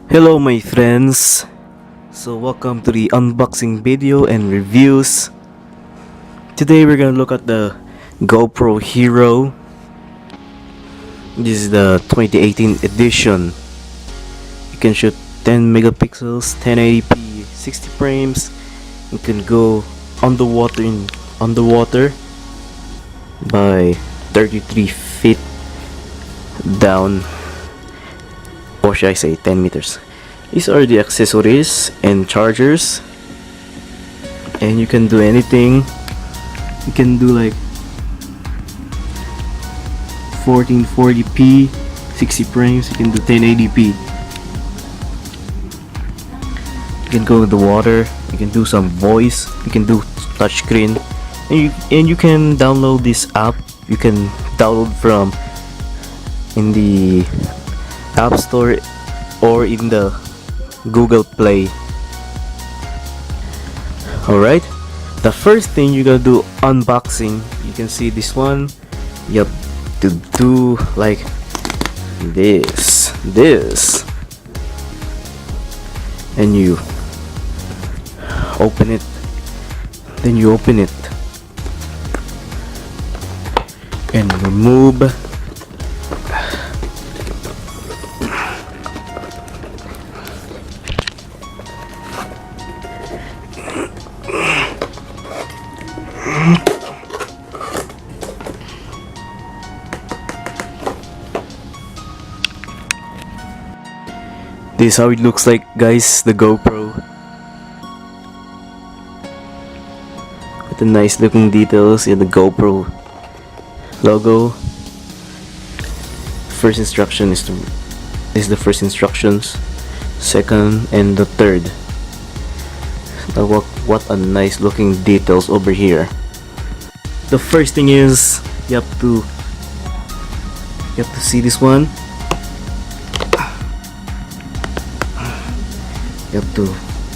Hello my friends, so welcome to the unboxing video and reviews. Today we're gonna look at the GoPro Hero. This is the 2018 edition. You can shoot 10 megapixels, 1080p, 60 frames. You can go underwater by 33 feet down, or should I say 10 meters. These are the accessories and chargers, and you can do anything. You can do like 1440p, 60 frames. You can do 1080p. You can go in the water. You can do some voice. You can do touchscreen, and you can download this app. You can download from in the App Store or in the Google Play. Alright, the first thing you're gonna do unboxing. You can see this one. You have to do like this, and you open it. Then you open it and remove. This is how it looks like, guys, the GoPro. With the nice looking details in the GoPro logo. First instruction is the first instructions. Second and the third. Now what a nice looking details over here. The first thing is you have to see this one. You have to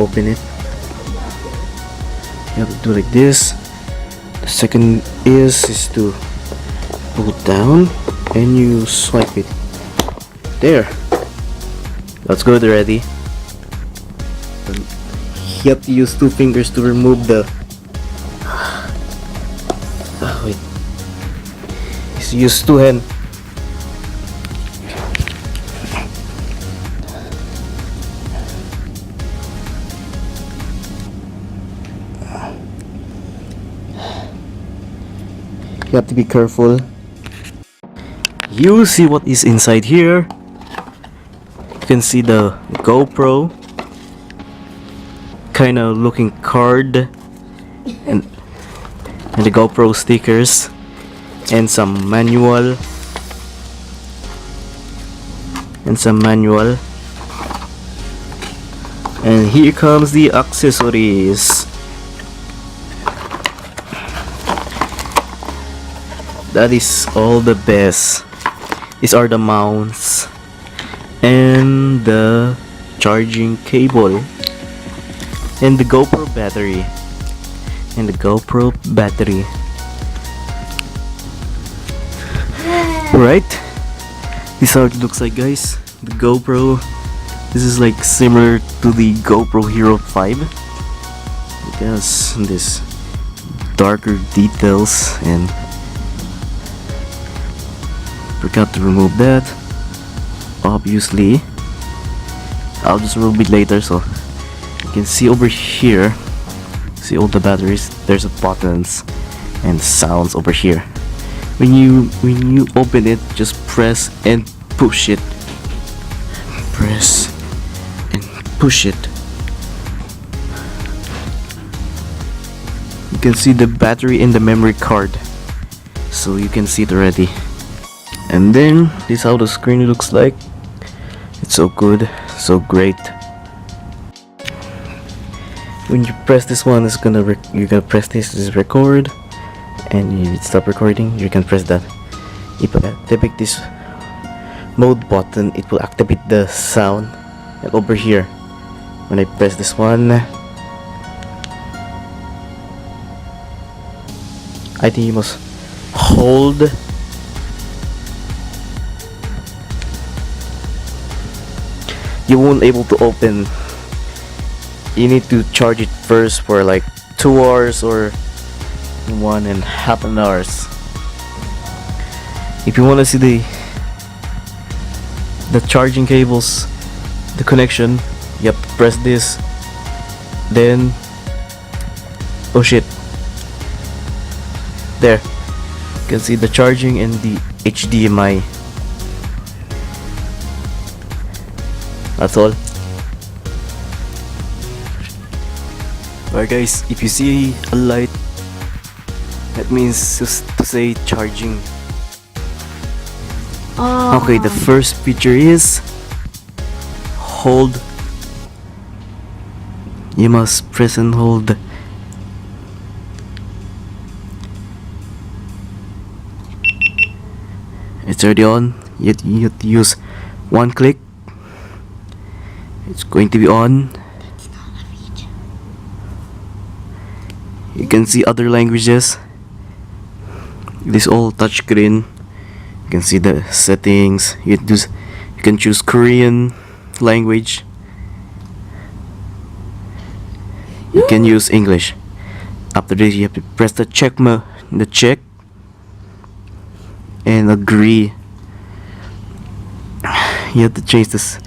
open it. You have to do like this. The second is to pull down and you swipe it. There. That's good already. You have to use two fingers to remove the. Wait. Use two hands. You have to be careful. You see what is inside here. You can see the GoPro kind of looking card, and the GoPro stickers, and some manual, and here comes the accessories. That is all the best. These are the mounts and the charging cable and the GoPro battery Right, this is how it looks like, guys. The GoPro, this is like similar to the GoPro Hero 5 because this darker details, and forgot to remove that. Obviously, I'll just remove it later. So you can see over here, see all the batteries. There's buttons and sounds over here. When you open it, just press and push it. Press and push it. You can see the battery and the memory card, so you can see it already. And then this is how the screen looks like. It's so good, so great. When you press this one, it's you're gonna press this record, and you stop recording. You can press that. If I activate this mode button, it will activate the sound. And over here, when I press this one, I think you must hold you won't able to open. You need to charge it first for like 2 hours or 1.5 hours. If you want to see the charging cables, the connection, you have to press this, then oh shit, there you can see the charging and the HDMI. That's all. Alright guys, if you see a light, that means just to say charging. Okay, the first feature is hold. You must press and hold. It's already on. You have to use one click. It's going to be on. You can see other languages. This all touchscreen. You can see the settings. You can choose Korean language. You can use English. After this, you have to press the check and agree. You have to change this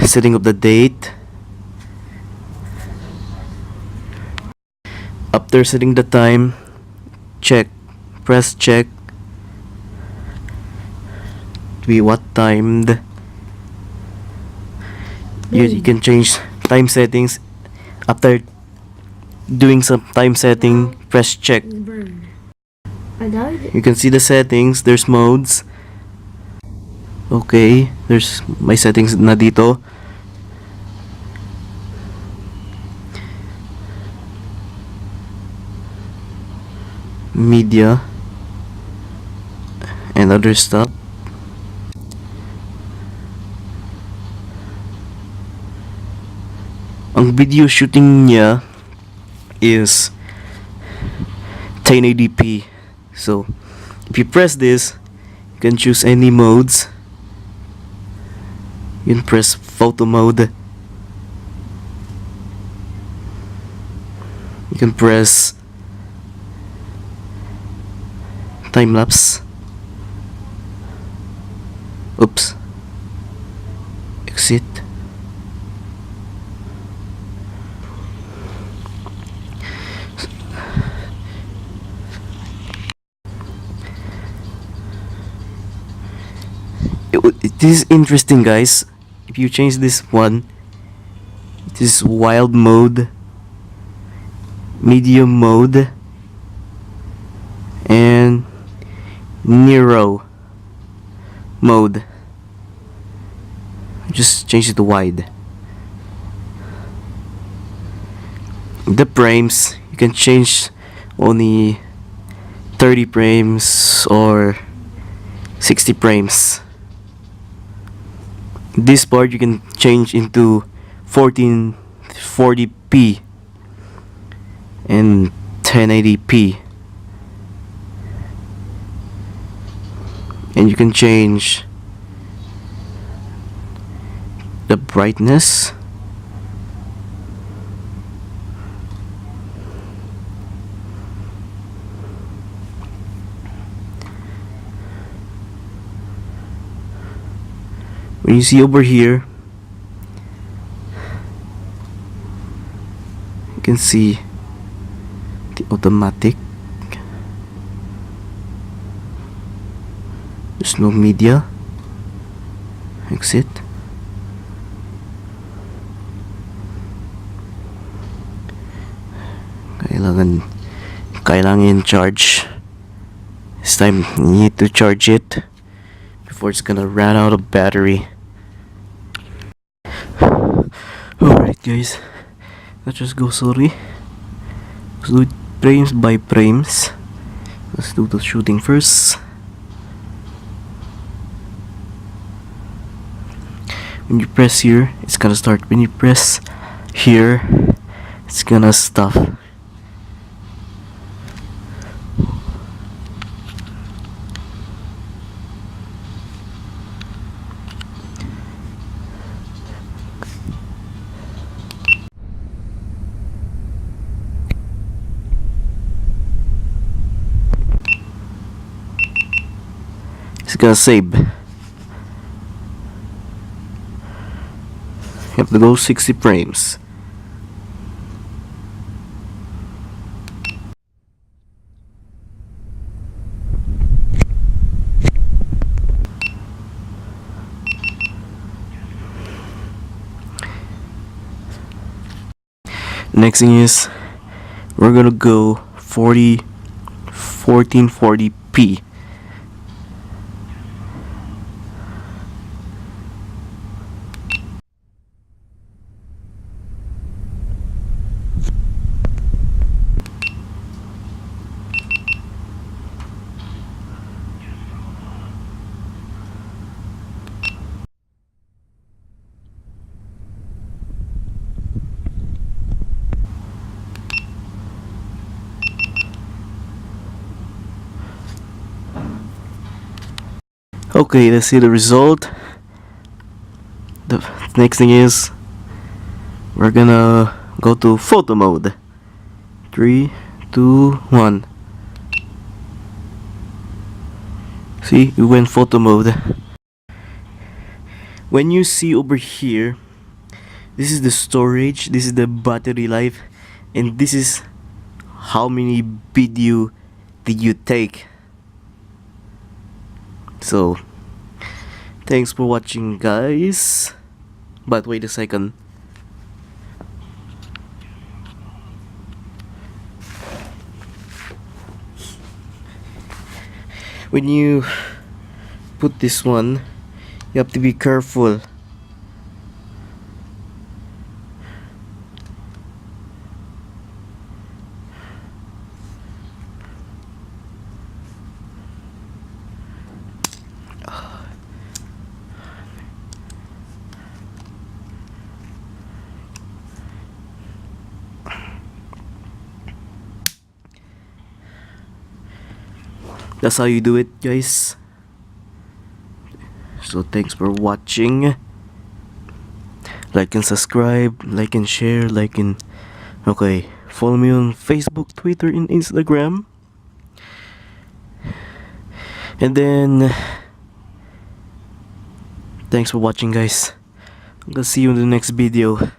setting of the date. After setting the time, press check to be what timed. You can change time settings. After doing some time setting, press check. You can see the settings. There's modes. Okay, there's my settings na dito. Media and other stuff. Ang video shooting niya is 1080p. So if you press this, you can choose any modes. You can press photo mode. You can press time lapse. Oops. Exit. It is interesting, guys. If you change this one, it is wild mode, medium mode, and Nero mode. Just change it to wide. The frames, you can change only 30 frames or 60 frames. This part you can change into 1440p and 1080p, and you can change the brightness. When you see over here, you can see the automatic. There's no media. Exit. Kailangan charge. This time you need to charge it before it's gonna run out of battery. Alright guys, let's just go slowly. Let's do it frames by frames. Let's do the shooting first. When you press here, it's gonna start. When you press here, it's gonna stop. It's gonna save. You have to go 60 frames. Next thing is we're gonna go 1440p. Okay, let's see the result. The next thing is we're gonna go to photo mode. 3, 2, 1. See, we went photo mode. When you see over here, this is the storage, this is the battery life, and this is how many video did you take. So thanks for watching, guys. But wait a second. When you put this one, you have to be careful. That's how you do it, guys. So thanks for watching. Like and subscribe, like and share, like and okay, follow me on Facebook, Twitter, and Instagram. And then thanks for watching, guys. I'm gonna see you in the next video.